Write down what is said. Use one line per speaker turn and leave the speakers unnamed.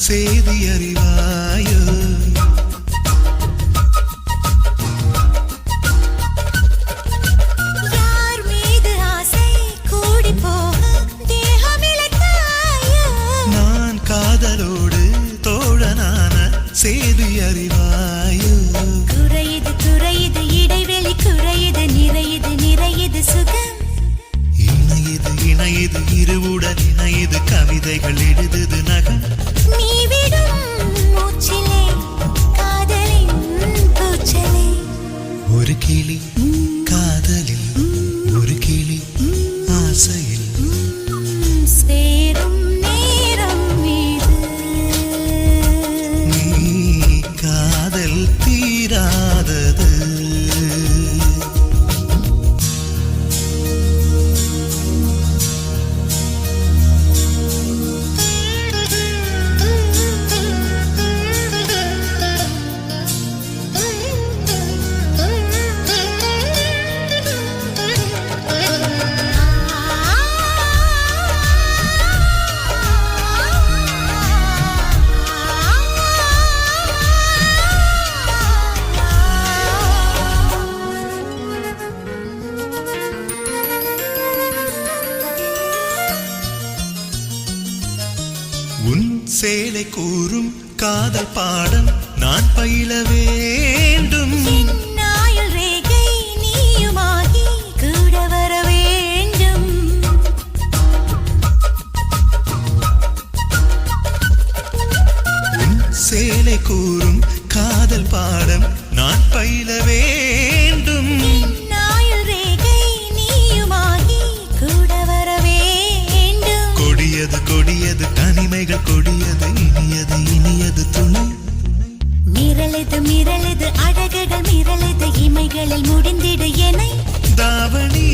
சேதி அறிவாயோ
யார் மீது ஆசை கூடி போக தேகமிழத்தாயோ
நான் காதலோடு தோழனான சேதி அறிவாயோ
குறையுது குறையுது இடைவெளி குறையுது நிறையுது நிறையுது சுகம்
இணையுது இணையுது இருவுடன் இணையுது கவிதைகள் எழுதுது நகம்
நீ விடும் மூச்சிலே காதலின் கூச்சலே
ஒரு கிளி காதலில் ஒரு கிளி ஆசையில்
சேரும் நேரம் மீது
நீ காதல் தீராதது உன் சேலை கூறும் காதல் பாடம் நான் பயில வேண்டும்
நாயுள் ரேகை நீயுமாகி கூட வர வேண்டும்
உன் சேலை கூறும் காதல் பாடம் நான் பயில வேண்டும்
நாயுள் ரேகை நீயுமாகி கூட வர வேண்டும்
கொடியது கொடியது தனிமைகள் கொடியது இனியது இனியது துணை
மிரளது மிரளது அழகுகள் மிரளது இமைகளில் முடிந்திடு என
தாவணி